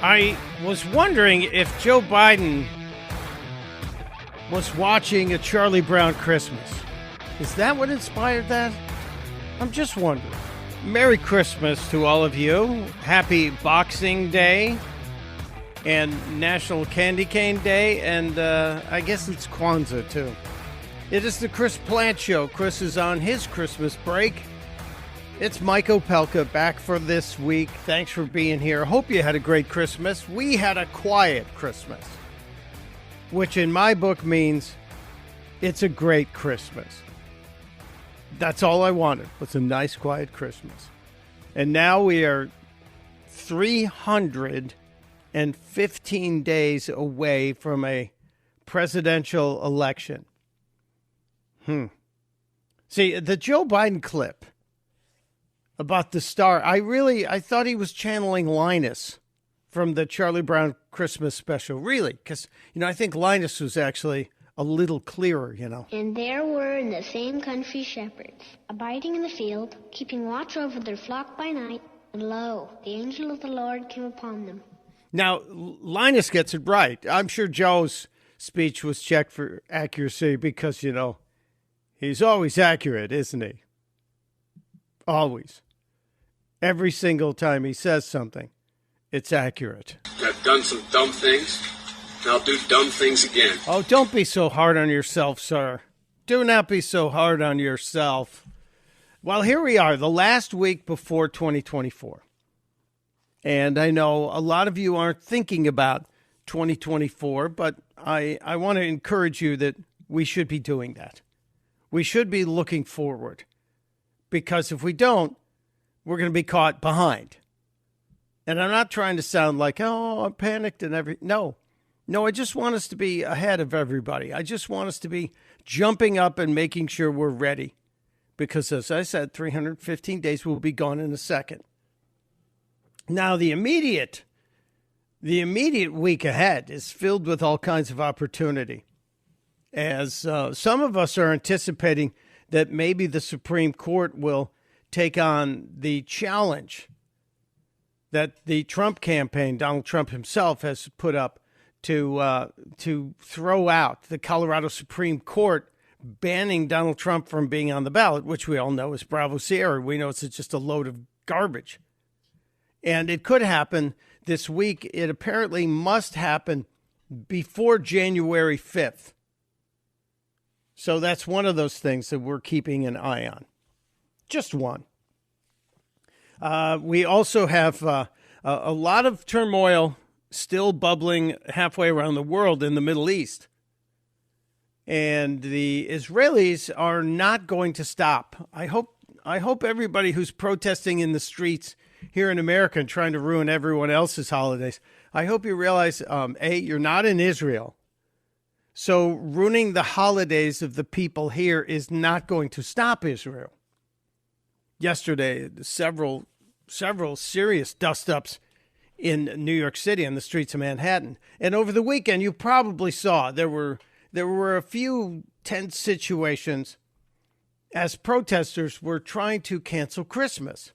I was wondering if Joe Biden was watching a Charlie Brown Christmas. Is that what inspired that? I'm just wondering. Merry Christmas to all of you. Happy Boxing Day and National Candy Cane Day, and I guess it's Kwanzaa too. It is the Chris Plant Show. Chris is on his Christmas break. It's Mike Opelka back for this week. Thanks for being here. Hope you had a great Christmas. We had a quiet Christmas, which in my book means it's a great Christmas. That's all I wanted, was a nice, quiet Christmas. And now we are 315 days away from a presidential election. See, the Joe Biden clip about the star, I thought he was channeling Linus from the Charlie Brown Christmas special. Really, because, I think Linus was actually a little clearer, And there were in the same country shepherds, abiding in the field, keeping watch over their flock by night. And lo, the angel of the Lord came upon them. Now, Linus gets it right. I'm sure Joe's speech was checked for accuracy because, he's always accurate, isn't he? Always. Every single time he says something, it's accurate. I've done some dumb things, and I'll do dumb things again. Oh, don't be so hard on yourself, sir. Do not be so hard on yourself. Well, here we are, the last week before 2024. And I know a lot of you aren't thinking about 2024, but I want to encourage you that we should be doing that. We should be looking forward. Because if we don't, we're going to be caught behind. And I'm not trying to sound like, I'm panicked and everything. No, I just want us to be ahead of everybody. I just want us to be jumping up and making sure we're ready. Because as I said, 315 days will be gone in a second. Now, the immediate week ahead is filled with all kinds of opportunity. As some of us are anticipating that maybe the Supreme Court will take on the challenge that the Trump campaign, Donald Trump himself, has put up to throw out the Colorado Supreme Court banning Donald Trump from being on the ballot, which we all know is Bravo Sierra. We know it's just a load of garbage. And it could happen this week. It apparently must happen before January 5th. So that's one of those things that we're keeping an eye on. Just one. We also have a lot of turmoil still bubbling halfway around the world in the Middle East. And the Israelis are not going to stop. I hope everybody who's protesting in the streets here in America and trying to ruin everyone else's holidays, I hope you realize, you're not in Israel. So ruining the holidays of the people here is not going to stop Israel. Yesterday, several serious dust-ups in New York City on the streets of Manhattan. And over the weekend, you probably saw there were a few tense situations as protesters were trying to cancel Christmas.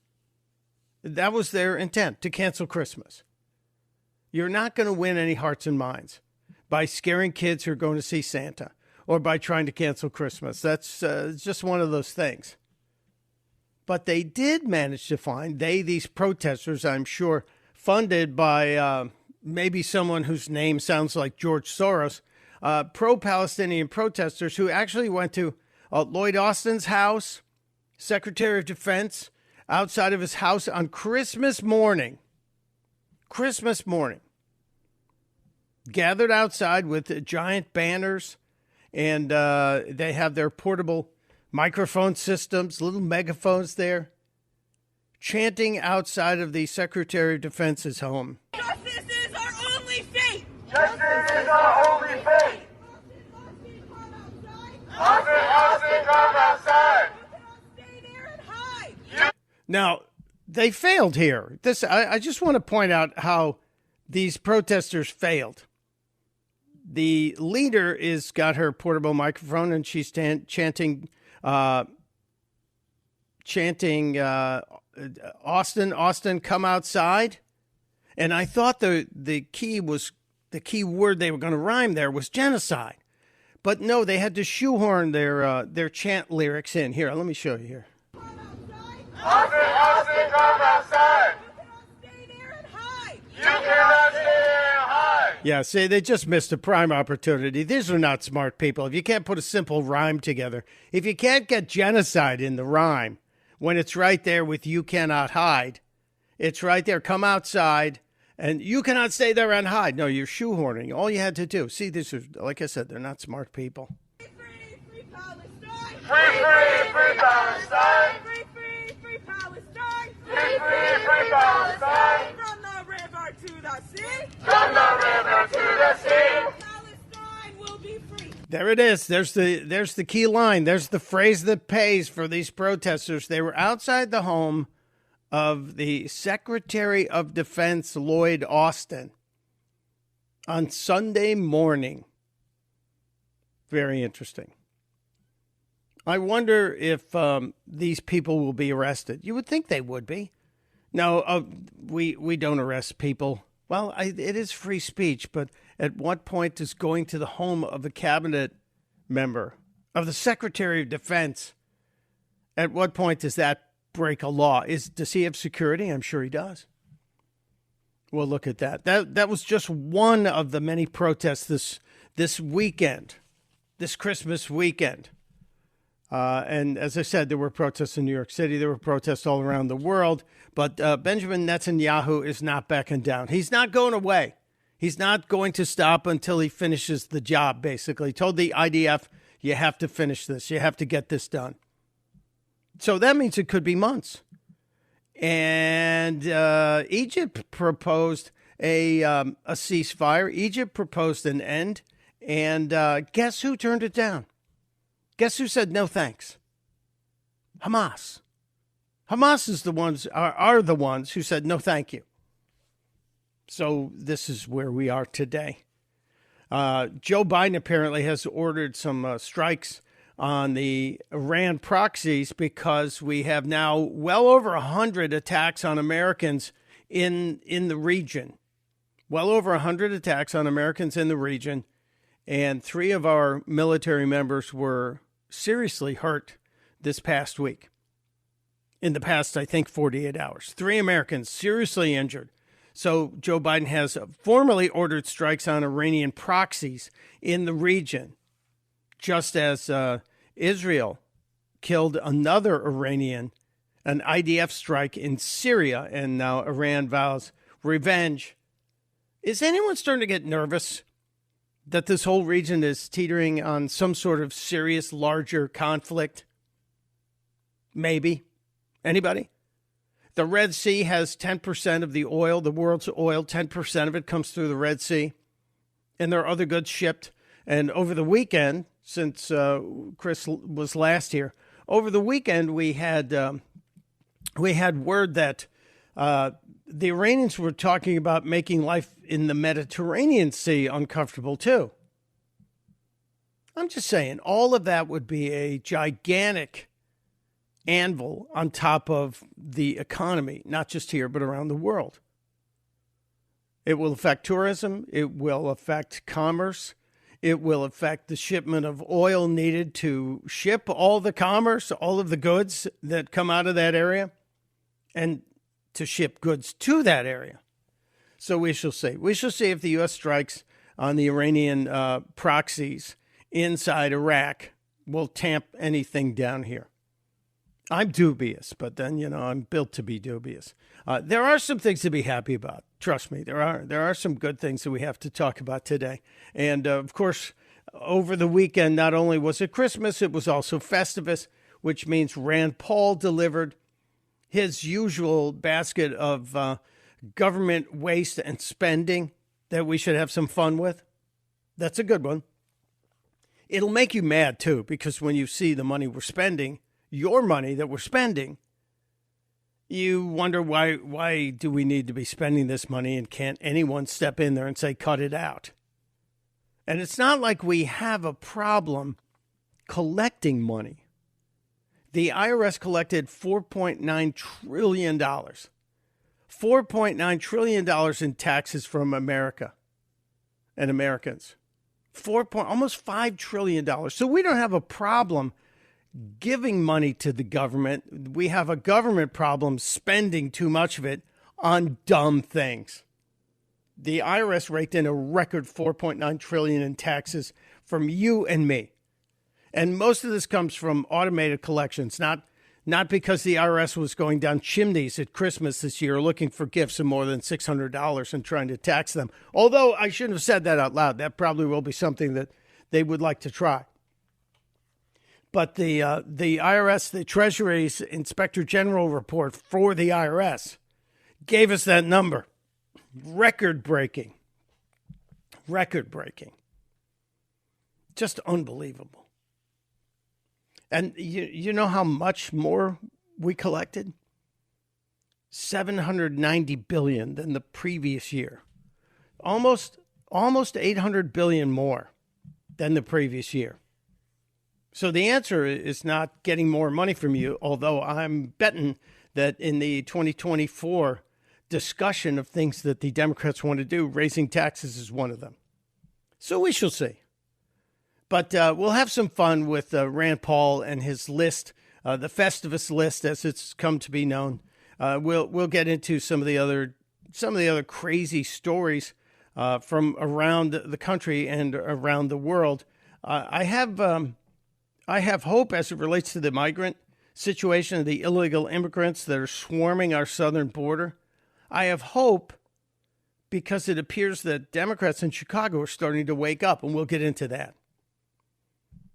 That was their intent, to cancel Christmas. You're not going to win any hearts and minds by scaring kids who are going to see Santa or by trying to cancel Christmas. That's just one of those things. But they did manage to find, these protesters, I'm sure, funded by maybe someone whose name sounds like George Soros, pro-Palestinian protesters who actually went to Lloyd Austin's house, Secretary of Defense, outside of his house on Christmas morning. Gathered outside with giant banners, and they have their portable microphone systems, little megaphones there, chanting outside of the Secretary of Defense's home. Justice is our only fate! Justice is our only fate! Austin, come outside! Stay there and hide! Now, they failed here. I just want to point out how these protesters failed. The leader is got her portable microphone and she's chanting, Austin, come outside. And I thought the key word they were going to rhyme there was genocide. But no, they had to shoehorn their chant lyrics in. Here, let me show you here. Austin, come outside. Stay there and hide. You cannot stay there and hide. Yeah, see, they just missed a prime opportunity. These are not smart people. If you can't put a simple rhyme together, if you can't get genocide in the rhyme, when it's right there with you cannot hide, it's right there, come outside, and you cannot stay there and hide. No, you're shoehorning. All you had to do. See, this is, like I said, they're not smart people. Free, free Palestine. Free Palestine. Free Palestine. Free Palestine. From the river to the sea. From the river to the sea. Palestine will be free. There it is. There's the key line. There's the phrase that pays for these protesters. They were outside the home of the Secretary of Defense, Lloyd Austin, on Sunday morning. Very interesting. I wonder if these people will be arrested. You would think they would be. No, we don't arrest people. Well, it is free speech, but at what point is going to the home of a cabinet member, of the Secretary of Defense, at what point does that break a law? Does he have security? I'm sure he does. Well, look at that. That was just one of the many protests this weekend, this Christmas weekend. And as I said, there were protests in New York City. There were protests all around the world. But Benjamin Netanyahu is not backing down. He's not going away. He's not going to stop until he finishes the job, basically. He told the IDF, you have to finish this. You have to get this done. So that means it could be months. And Egypt proposed a ceasefire. Egypt proposed an end. And guess who turned it down? Guess who said no thanks? Hamas. Hamas is are the ones who said no thank you. So this is where we are today. Joe Biden apparently has ordered some strikes on the Iran proxies because we have now well over 100 attacks on Americans in the region. Well over 100 attacks on Americans in the region. And 3 of our military members were seriously hurt this past week. In the past, I think, 48 hours. 3 Americans seriously injured. So Joe Biden has formally ordered strikes on Iranian proxies in the region, just as Israel killed another Iranian, an IDF strike in Syria, and now Iran vows revenge. Is anyone starting to get nervous that this whole region is teetering on some sort of serious, larger conflict? Maybe. Anybody? The Red Sea has 10% of the oil, the world's oil, 10% of it comes through the Red Sea. And there are other goods shipped. And over the weekend, since Chris was last here, over the weekend we had word that the Iranians were talking about making life in the Mediterranean Sea uncomfortable too. I'm just saying, all of that would be a gigantic anvil on top of the economy, not just here, but around the world. It will affect tourism. It will affect commerce. It will affect the shipment of oil needed to ship all the commerce, all of the goods that come out of that area, and to ship goods to that area. So we shall see. We shall see if the U.S. strikes on the Iranian proxies inside Iraq will tamp anything down here. I'm dubious, but then, I'm built to be dubious. There are some things to be happy about. Trust me, there are some good things that we have to talk about today. And, of course, over the weekend, not only was it Christmas, it was also Festivus, which means Rand Paul delivered his usual basket of government waste and spending that we should have some fun with. That's a good one. It'll make you mad, too, because when you see the money we're spending, your money that we're spending, you wonder why do we need to be spending this money, and can't anyone step in there and say, cut it out? And it's not like we have a problem collecting money. The IRS collected $4.9 trillion. $4.9 trillion in taxes from America and Americans. Almost $5 trillion. So we don't have a problem giving money to the government. We have a government problem spending too much of it on dumb things. The IRS raked in a record $4.9 trillion in taxes from you and me. And most of this comes from automated collections, not because the IRS was going down chimneys at Christmas this year looking for gifts of more than $600 and trying to tax them. Although I shouldn't have said that out loud. That probably will be something that they would like to try. But the IRS, the Treasury's Inspector General report for the IRS gave us that number. Record-breaking. Just unbelievable. And you know how much more we collected? $790 billion than the previous year. Almost $800 billion more than the previous year. So the answer is not getting more money from you, although I'm betting that in the 2024 discussion of things that the Democrats want to do, raising taxes is one of them. So we shall see. But we'll have some fun with Rand Paul and his list, the Festivus list, as it's come to be known. We'll get into some of the other crazy stories from around the country and around the world. I have hope as it relates to the migrant situation, the illegal immigrants that are swarming our southern border. I have hope because it appears that Democrats in Chicago are starting to wake up, and we'll get into that.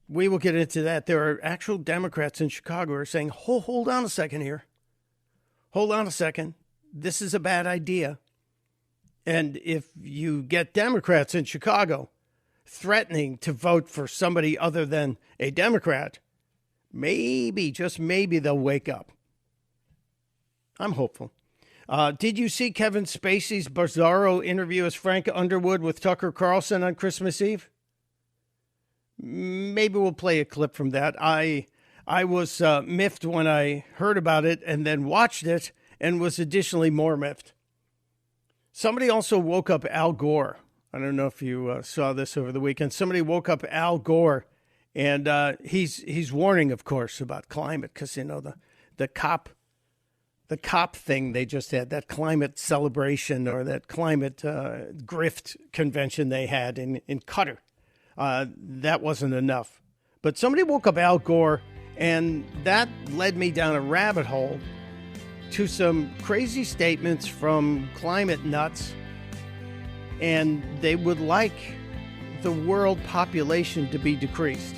We will get into that. There are actual Democrats in Chicago who are saying, hold on a second here. Hold on a second. This is a bad idea. And if you get Democrats in Chicago threatening to vote for somebody other than a Democrat, maybe, just maybe, they'll wake up. I'm hopeful. Did you see Kevin Spacey's bizarro interview as Frank Underwood with Tucker Carlson on Christmas Eve? Maybe we'll play a clip from that. I was miffed when I heard about it and then watched it and was additionally more miffed. Somebody also woke up Al Gore. I don't know if you saw this over the weekend. Somebody woke up Al Gore, and he's warning, of course, about climate because, you know, the COP thing they just had, that climate celebration or that climate grift convention they had in Qatar. That wasn't enough. But somebody woke up Al Gore, and that led me down a rabbit hole to some crazy statements from climate nuts. And they would like the world population to be decreased.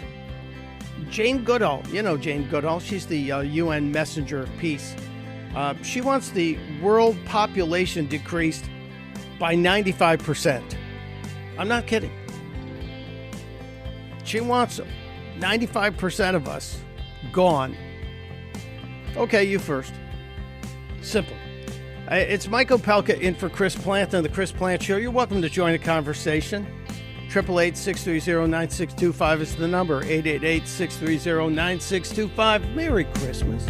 Jane Goodall, you know Jane Goodall, she's the UN messenger of peace. She wants the world population decreased by 95%. I'm not kidding. She wants 95% of us gone. Okay, you first. Simple. It's Mike Opelka in for Chris Plant on the Chris Plant Show. You're welcome to join the conversation. 888-630-9625 is the number. 888-630-9625. Merry Christmas.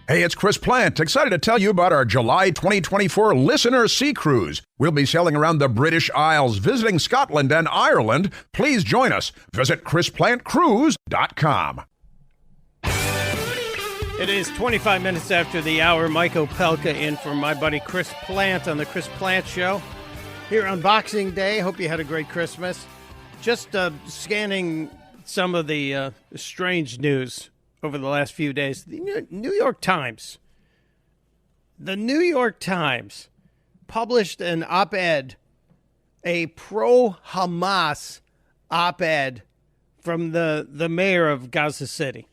Hey, it's Chris Plant, excited to tell you about our July 2024 Listener Sea Cruise. We'll be sailing around the British Isles, visiting Scotland and Ireland. Please join us. Visit ChrisPlantCruise.com. It is 25 minutes after the hour. Mike Opelka in for my buddy Chris Plant on the Chris Plant Show. Here on Boxing Day. Hope you had a great Christmas. Just scanning some of the strange news over the last few days. The New York Times. The New York Times published an op-ed, a pro-Hamas op-ed from the mayor of Gaza City.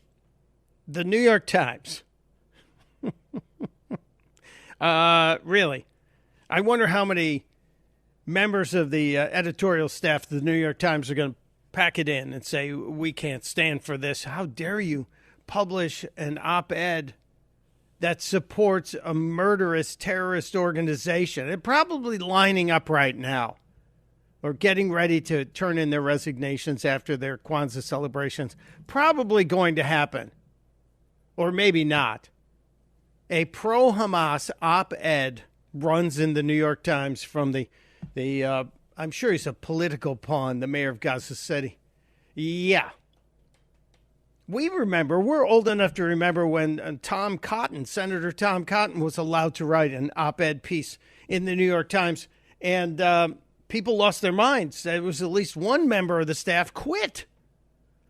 The New York Times. Really. I wonder how many members of the editorial staff of the New York Times are going to pack it in and say, we can't stand for this. How dare you publish an op-ed that supports a murderous terrorist organization? They're probably lining up right now or getting ready to turn in their resignations after their Kwanzaa celebrations. Probably going to happen. Or maybe not. A pro-Hamas op-ed runs in the New York Times from the I'm sure he's a political pawn, the mayor of Gaza City. Yeah. We're old enough to remember when Senator Tom Cotton was allowed to write an op-ed piece in the New York Times, and people lost their minds. There was at least one member of the staff quit.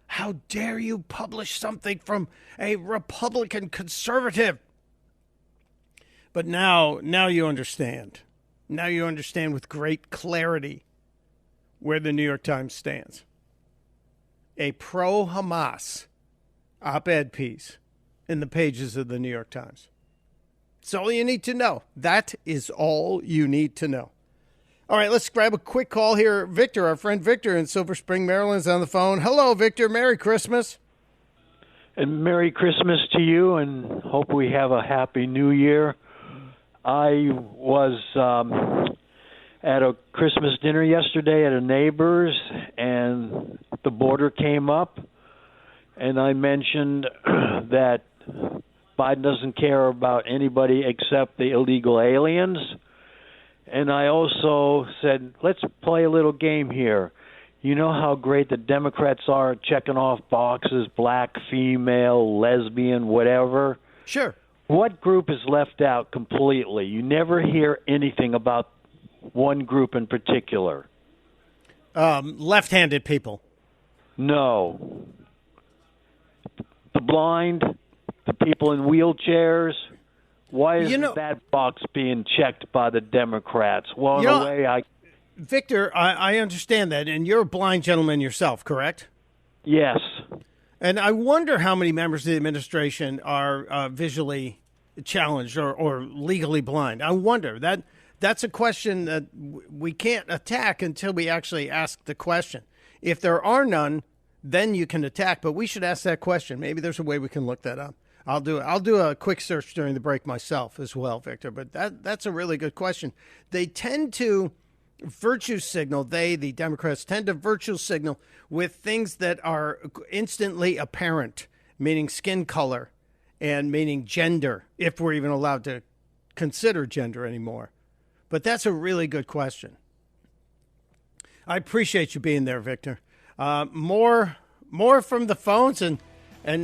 How dare you publish something from a Republican conservative? But now you understand. Now you understand with great clarity where the New York Times stands. A pro-Hamas op-ed piece in the pages of the New York Times. It's all you need to know. That is all you need to know. All right, let's grab a quick call here. Victor, our friend Victor in Silver Spring, Maryland, is on the phone. Hello, Victor. Merry Christmas. And Merry Christmas to you, and hope we have a Happy New Year. I was at a Christmas dinner yesterday at a neighbor's, and the border came up, and I mentioned that Biden doesn't care about anybody except the illegal aliens. And I also said, let's play a little game here. You know how great the Democrats are at checking off boxes, black, female, lesbian, whatever? Sure. What group is left out completely? You never hear anything about one group in particular. Left-handed people. No. The blind, the people in wheelchairs. Why isn't that box being checked by the Democrats? Well, in a way, Victor, I understand that, and you're a blind gentleman yourself, correct? Yes. And I wonder how many members of the administration are visually challenged or legally blind. I wonder. That's a question that we can't attack until we actually ask the question. If there are none, then you can attack, but we should ask that question. Maybe there's a way we can look that up. I'll do a quick search during the break myself as well, Victor, but that's a really good question. They tend to virtue signal, the Democrats tend to virtue signal with things that are instantly apparent, meaning skin color and meaning gender, if we're even allowed to consider gender anymore. But that's a really good question. I appreciate you being there, Victor. More from the phones, and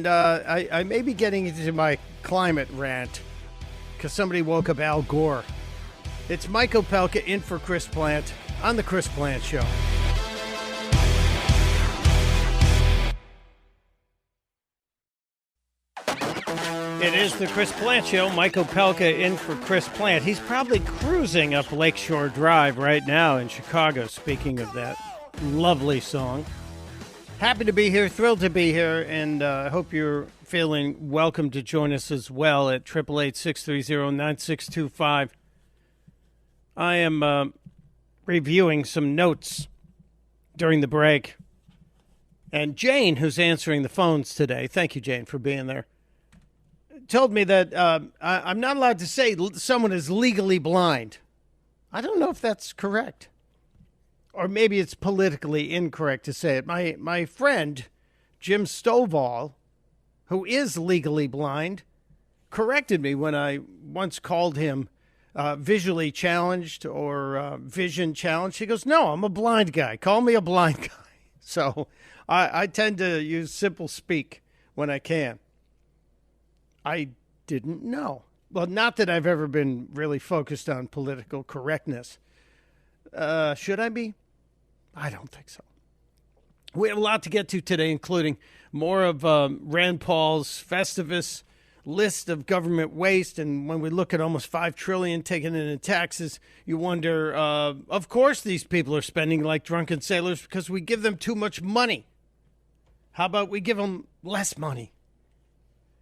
I may be getting into my climate rant because somebody woke up Al Gore. It's Mike Opelka in for Chris Plant on The Chris Plant Show. It is The Chris Plant Show. Mike Opelka in for Chris Plant. He's probably cruising up Lakeshore Drive right now in Chicago, speaking of that lovely song. Happy to be here, thrilled to be here, and I hope you're feeling welcome to join us as well at 888-630-9625. I am reviewing some notes during the break. And Jane, who's answering the phones today, thank you, Jane, for being there, told me that I'm not allowed to say someone is legally blind. I don't know if that's correct. Or maybe it's politically incorrect to say it. My friend, Jim Stovall, who is legally blind, corrected me when I once called him visually challenged or vision challenged. He goes, no, I'm a blind guy. Call me a blind guy. So I tend to use simple speak when I can. I didn't know. Well, not that I've ever been really focused on political correctness. Should I be? I don't think so. We have a lot to get to today, including more of Rand Paul's Festivus list of government waste. And when we look at almost $5 trillion taken in taxes, you wonder, of course these people are spending like drunken sailors because we give them too much money. How about we give them less money?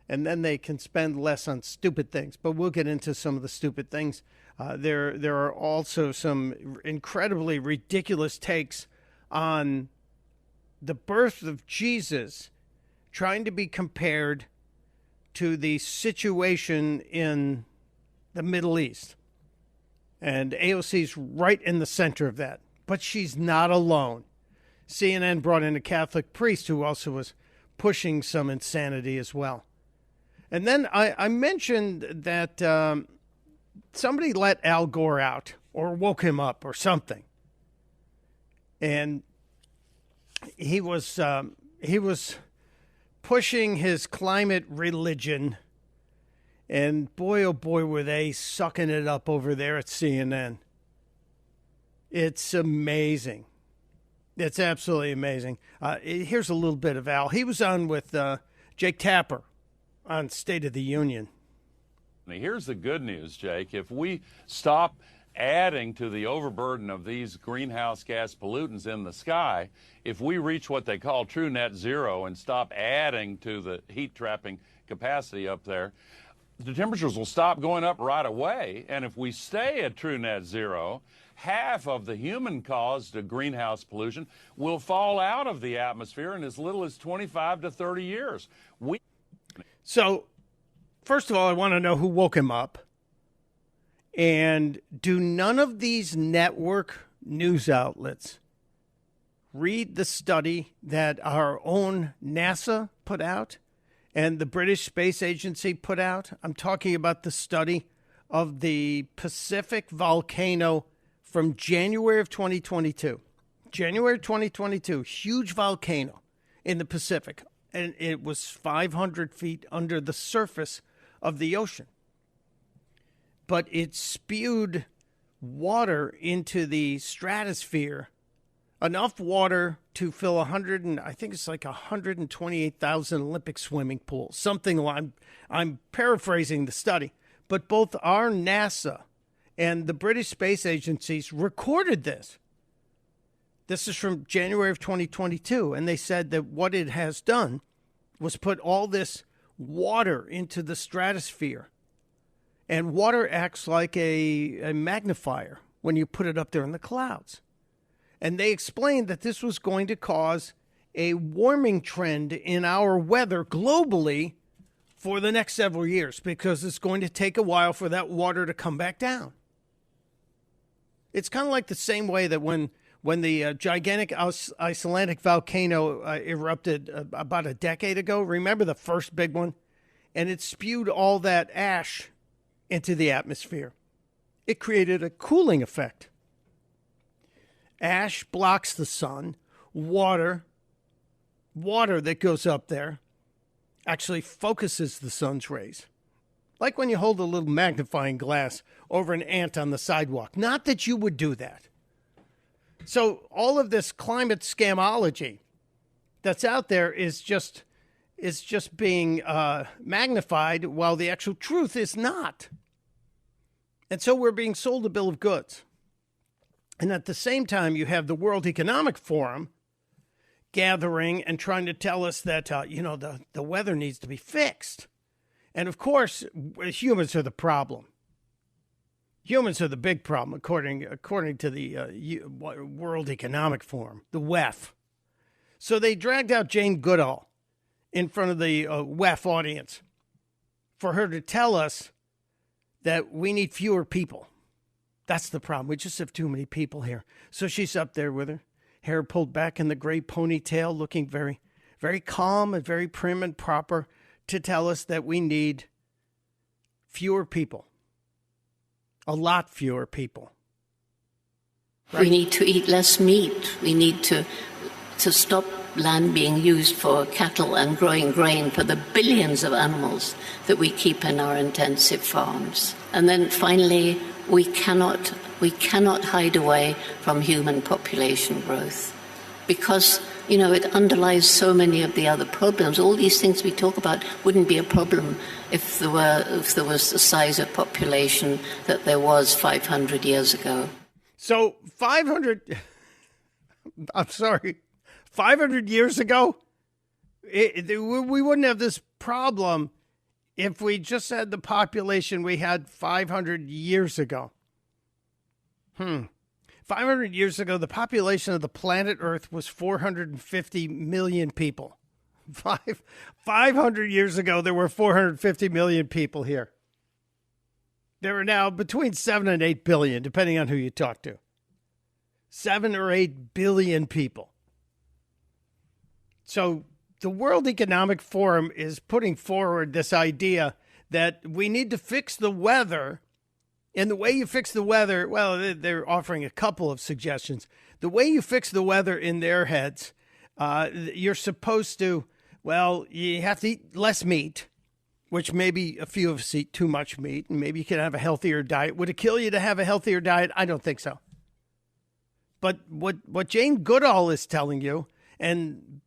And then they can spend less on stupid things. But we'll get into some of the stupid things. There are also some incredibly ridiculous takes on the birth of Jesus trying to be compared to the situation in the Middle East. And AOC's right in the center of that. But she's not alone. CNN brought in a Catholic priest who also was pushing some insanity as well. And then I mentioned that somebody let Al Gore out or woke him up or something. And he was pushing his climate religion. And boy, oh boy, were they sucking it up over there at CNN. It's amazing. It's absolutely amazing. Here's a little bit of Al. He was on with Jake Tapper on State of the Union. Here's the good news, Jake. If we stop adding to the overburden of these greenhouse gas pollutants in the sky, if we reach what they call true net zero and stop adding to the heat trapping capacity up there, the temperatures will stop going up right away. And if we stay at true net zero, half of the human-caused greenhouse pollution will fall out of the atmosphere in as little as 25 to 30 years. So, first of all, I want to know who woke him up. And do none of these network news outlets read the study that our own NASA put out and the British Space Agency put out? I'm talking about the study of the Pacific volcano from January of 2022. January 2022, huge volcano in the Pacific. And it was 500 feet under the surface of the ocean. But it spewed water into the stratosphere, enough water to fill 128,000 Olympic swimming pools. Something like, I'm paraphrasing the study, but both our NASA and the British Space Agencies recorded this. This is from January of 2022, and they said that what it has done was put all this water into the stratosphere. And water acts like a magnifier when you put it up there in the clouds. And they explained that this was going to cause a warming trend in our weather globally for the next several years because it's going to take a while for that water to come back down. It's kind of like the same way that when the gigantic Icelandic volcano erupted about a decade ago, remember the first big one? And it spewed all that ash into the atmosphere. It created a cooling effect. Ash blocks the sun. Water that goes up there actually focuses the sun's rays. Like when you hold a little magnifying glass over an ant on the sidewalk. Not that you would do that. So all of this climate scamology that's out there is just being magnified while the actual truth is not. And so we're being sold a bill of goods. And at the same time, you have the World Economic Forum gathering and trying to tell us that, the weather needs to be fixed. And of course, humans are the problem. Humans are the big problem, according to the World Economic Forum, the WEF. So they dragged out Jane Goodall in front of the WEF audience for her to tell us that we need fewer people. That's the problem. We just have too many people here. So she's up there with her hair pulled back in the gray ponytail, looking very, very calm and very prim and proper to tell us that we need fewer people. A lot fewer people. Right? We need to eat less meat. We need to stop land being used for cattle and growing grain for the billions of animals that we keep in our intensive farms. And then finally, we cannot hide away from human population growth because, it underlies so many of the other problems. All these things we talk about wouldn't be a problem if there was the size of population that there was 500 years ago. So 500 years ago, we wouldn't have this problem if we just had the population we had 500 years ago. 500 years ago, the population of the planet Earth was 450 million people. 500 years ago, there were 450 million people here. There are now between 7 and 8 billion, depending on who you talk to. 7 or 8 billion people. So the World Economic Forum is putting forward this idea that we need to fix the weather. And the way you fix the weather, well, they're offering a couple of suggestions. The way you fix the weather in their heads, you're supposed to, well, you have to eat less meat, which maybe a few of us eat too much meat, and maybe you can have a healthier diet. Would it kill you to have a healthier diet? I don't think so. But what Jane Goodall is telling you, and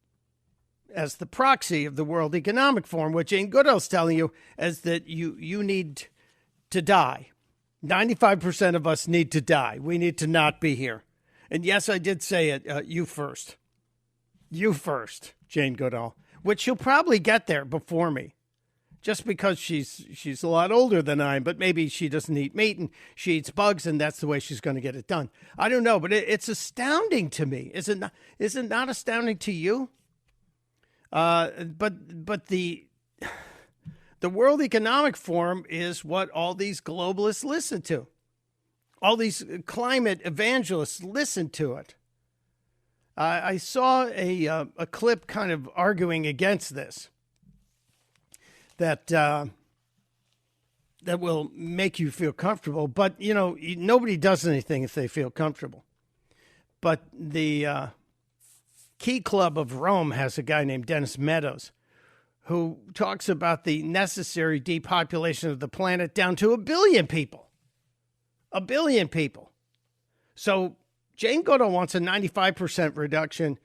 as the proxy of the World Economic Forum, what Jane Goodall is telling you is that you need to die. 95% of us need to die. We need to not be here. And yes, I did say it, you first. You first, Jane Goodall, which she'll probably get there before me. Just because she's a lot older than I am, but maybe she doesn't eat meat and she eats bugs, and that's the way she's going to get it done. I don't know, but it's astounding to me. Is it not astounding to you? But the World Economic Forum is what all these globalists listen to. All these climate evangelists listen to it. I saw a clip kind of arguing against this. That will make you feel comfortable. But, nobody does anything if they feel comfortable. But the Key Club of Rome has a guy named Dennis Meadows who talks about the necessary depopulation of the planet down to 1 billion people. 1 billion people. So Jane Goodall wants a 95% reduction.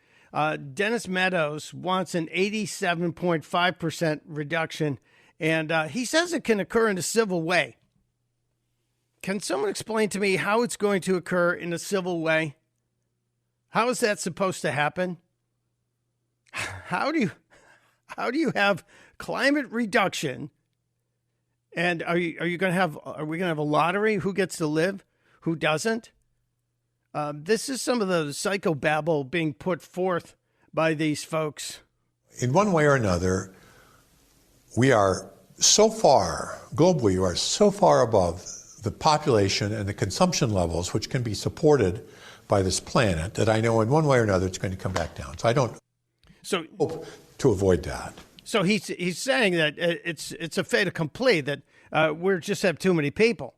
Dennis Meadows wants an 87.5% reduction, and he says it can occur in a civil way. Can someone explain to me how it's going to occur in a civil way? How is that supposed to happen? How do you have climate reduction? And are we going to have a lottery? Who gets to live? Who doesn't? This is some of the psychobabble being put forth by these folks. In one way or another, we are so far, globally, we are so far above the population and the consumption levels which can be supported by this planet that I know in one way or another it's going to come back down. So I don't hope to avoid that. So he's saying that it's a fait accompli, that we just have too many people.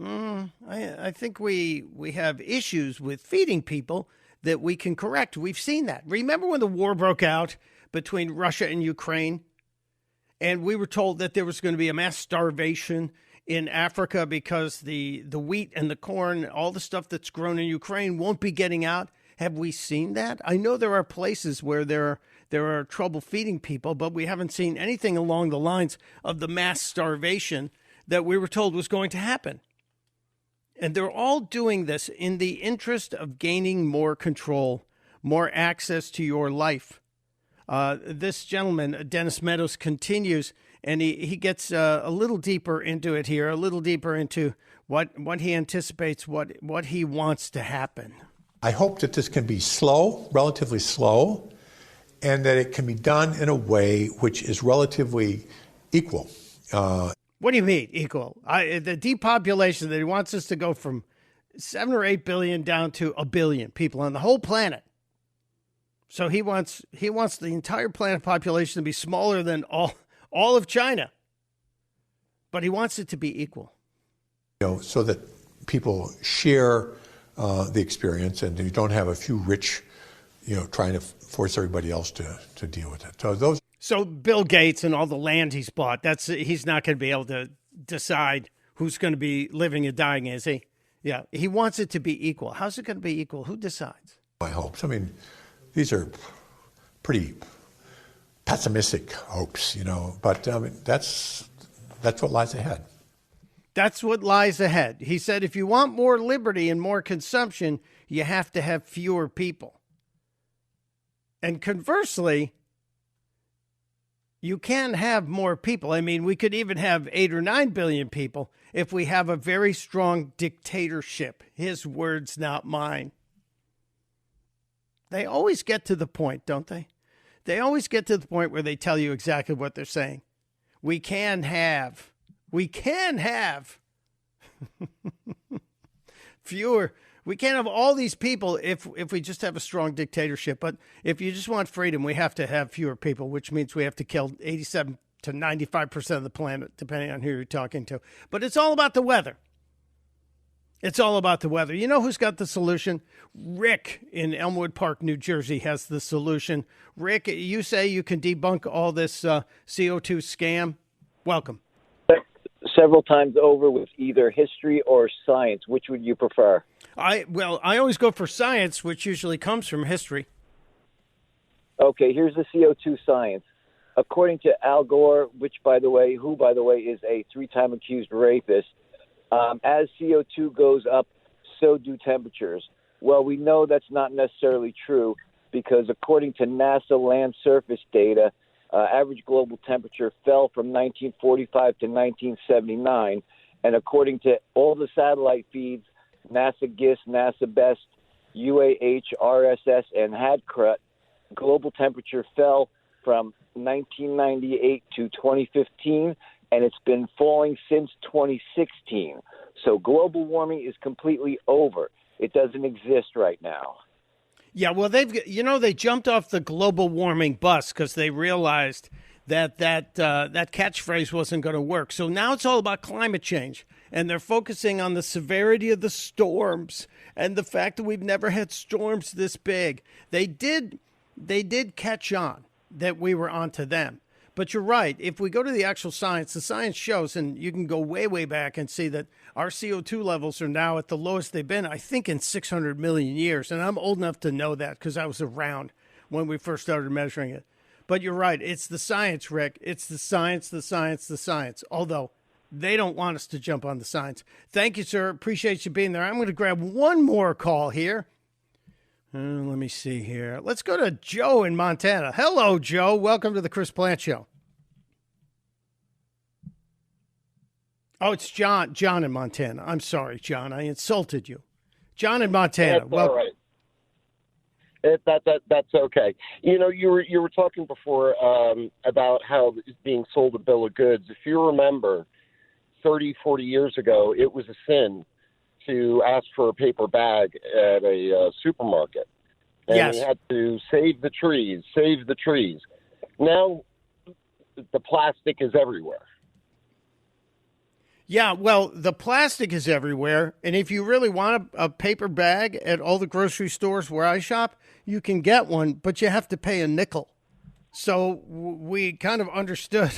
I think we have issues with feeding people that we can correct. We've seen that. Remember when the war broke out between Russia and Ukraine? And we were told that there was going to be a mass starvation in Africa because the wheat and the corn, all the stuff that's grown in Ukraine won't be getting out. Have we seen that? I know there are places where there are trouble feeding people, but we haven't seen anything along the lines of the mass starvation that we were told was going to happen. And they're all doing this in the interest of gaining more control, more access to your life. This gentleman, Dennis Meadows, continues, and he gets a little deeper into it here, a little deeper into what he anticipates, what he wants to happen. I hope that this can be slow, relatively slow, and that it can be done in a way which is relatively equal. What do you mean equal? The depopulation that he wants us to go from 7 or 8 billion down to 1 billion people on the whole planet. So he wants the entire planet population to be smaller than all of China. But he wants it to be equal. So that people share the experience and you don't have a few rich, trying to force everybody else to deal with it. So Bill Gates and all the land he's bought, he's not going to be able to decide who's going to be living and dying, is he? Yeah, he wants it to be equal. How's it going to be equal? Who decides? My hopes. I mean, these are pretty pessimistic hopes, but that's what lies ahead. That's what lies ahead. He said, if you want more liberty and more consumption, you have to have fewer people. And conversely, you can have more people. I mean, we could even have 8 or 9 billion people if we have a very strong dictatorship. His words, not mine. They always get to the point, don't they? They always get to the point where they tell you exactly what they're saying. We can have fewer. We can't have all these people if we just have a strong dictatorship. But if you just want freedom, we have to have fewer people, which means we have to kill 87 to 95% of the planet, depending on who you're talking to. But it's all about the weather. It's all about the weather. You know who's got the solution? Rick in Elmwood Park, New Jersey, has the solution. Rick, you say you can debunk all this CO2 scam. Welcome. Several times over with either history or science. Which would you prefer? I always go for science, which usually comes from history. Okay, here's the CO2 science. According to Al Gore, who, by the way, is a 3-time accused rapist, as CO2 goes up, so do temperatures. Well, we know that's not necessarily true because according to NASA land surface data, average global temperature fell from 1945 to 1979. And according to all the satellite feeds, NASA GISS, NASA BEST, UAH, RSS, and HADCRUT, global temperature fell from 1998 to 2015, and it's been falling since 2016. So global warming is completely over. It doesn't exist right now. Yeah, well, they jumped off the global warming bus because they realized that catchphrase wasn't going to work. So now it's all about climate change, and they're focusing on the severity of the storms and the fact that we've never had storms this big. They did catch on that we were onto them. But you're right. If we go to the actual science, the science shows, and you can go way, way back and see that our CO2 levels are now at the lowest they've been, I think, in 600 million years. And I'm old enough to know that because I was around when we first started measuring it. But you're right. It's the science, Rick. It's the science, the science, the science. Although they don't want us to jump on the science. Thank you, sir. Appreciate you being there. I'm going to grab one more call here. Let me see here. Let's go to Joe in Montana. Hello, Joe. Welcome to the Chris Plant Show. Oh, it's John in Montana. I'm sorry, John. I insulted you. John in Montana. That's all right. That's okay. You know, you were talking before about how it's being sold a bill of goods. If you remember, 30, 40 years ago, it was a sin to ask for a paper bag at a supermarket. And yes. We had to save the trees. Now, the plastic is everywhere. Yeah, well, the plastic is everywhere. And if you really want a paper bag at all the grocery stores where I shop, you can get one, but you have to pay a nickel. So we kind of understood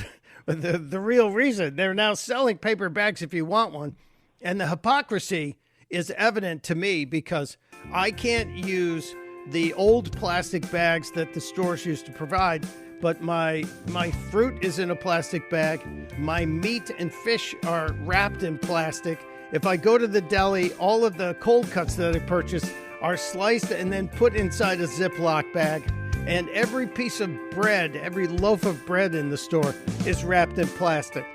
the real reason. They're now selling paper bags if you want one. And the hypocrisy is evident to me because I can't use the old plastic bags that the stores used to provide, but my fruit is in a plastic bag. My meat and fish are wrapped in plastic. If I go to the deli, all of the cold cuts that I purchase are sliced and then put inside a Ziploc bag. And every piece of bread, every loaf of bread in the store is wrapped in plastic.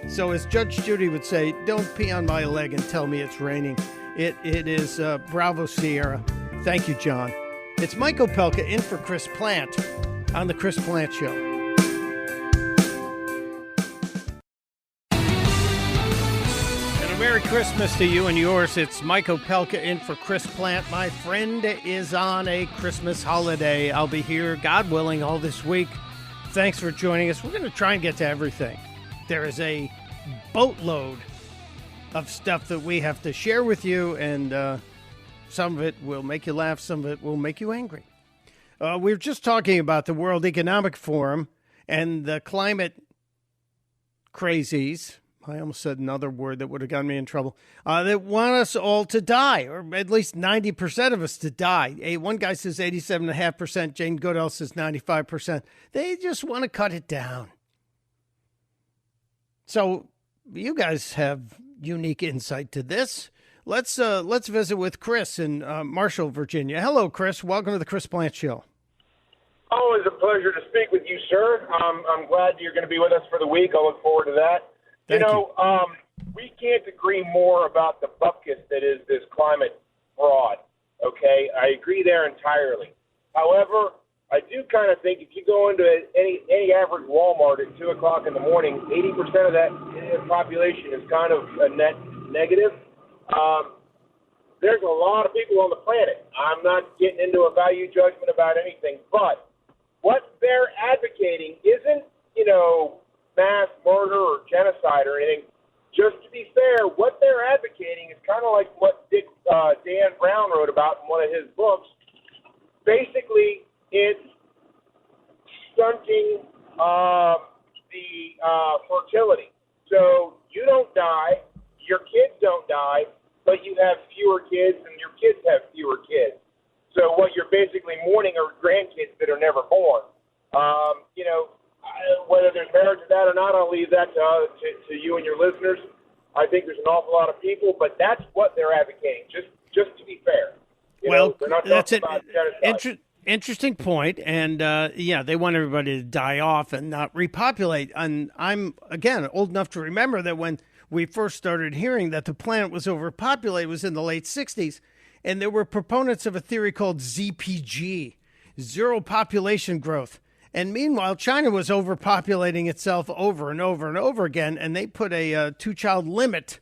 So as Judge Judy would say, don't pee on my leg and tell me it's raining. It is Bravo Sierra. Thank you, John. It's Mike Opelka in for Chris Plant on the Chris Plant Show. And a Merry Christmas to you and yours. It's Mike Opelka in for Chris Plant. My friend is on a Christmas holiday. I'll be here, God willing, all this week. Thanks for joining us. We're going to try and get to everything. There is a boatload of stuff that we have to share with you, and some of it will make you laugh, some of it will make you angry. We were just talking about the World Economic Forum and the climate crazies. I almost said another word that would have gotten me in trouble. That want us all to die, or at least 90% of us to die. One guy says 87.5%. Jane Goodall says 95%. They just want to cut it down. So you guys have unique insight to this. Let's visit with Chris in Marshall, Virginia. Hello, Chris. Welcome to the Chris Plant Show. Always a pleasure to speak with you, sir. I'm glad you're going to be with us for the week. I look forward to that. Thank you. We can't agree more about the bucket that is this climate fraud, okay? I agree there entirely. However, I do kind of think if you go into any average Walmart at 2 o'clock in the morning, 80% of that population is kind of a net negative. there's a lot of people on the planet. I'm not getting into a value judgment about anything, but what they're advocating isn't, mass murder or genocide or anything. Just to be fair, what they're advocating is kind of like what Dan Brown wrote about in one of his books. Basically, it's stunting the fertility. So you don't die, your kids don't die, but you have fewer kids and your kids have fewer kids. So what you're basically mourning are grandkids that are never born. Whether there's merit to that or not, I'll leave that to you and your listeners. I think there's an awful lot of people, but that's what they're advocating, just to be fair. They're not that's talking about genocide. Interesting point. And, they want everybody to die off and not repopulate. And I'm, again, old enough to remember that when we first started hearing that the planet was overpopulated was in the late 60s. And there were proponents of a theory called ZPG, zero population growth. And meanwhile, China was overpopulating itself over and over and over again, and they put a two-child limit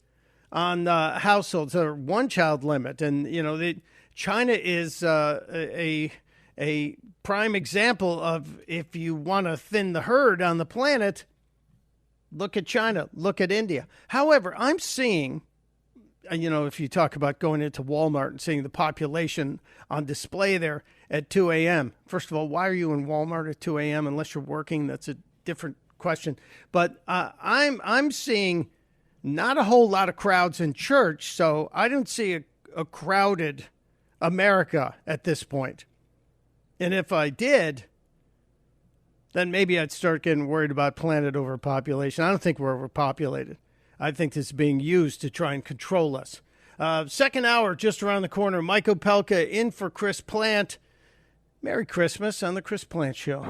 on households, or one-child limit. And, China is a prime example of, if you want to thin the herd on the planet, look at China, look at India. However, I'm seeing, if you talk about going into Walmart and seeing the population on display there at 2 a.m. First of all, why are you in Walmart at 2 a.m. unless you're working? That's a different question. But I'm seeing not a whole lot of crowds in church, so I don't see a crowded America at this point. And if I did, then maybe I'd start getting worried about planet overpopulation. I don't think we're overpopulated. I think this is being used to try and control us. Second hour just around the corner. Mike Opelka in for Chris Plant. Merry Christmas on the Chris Plant Show.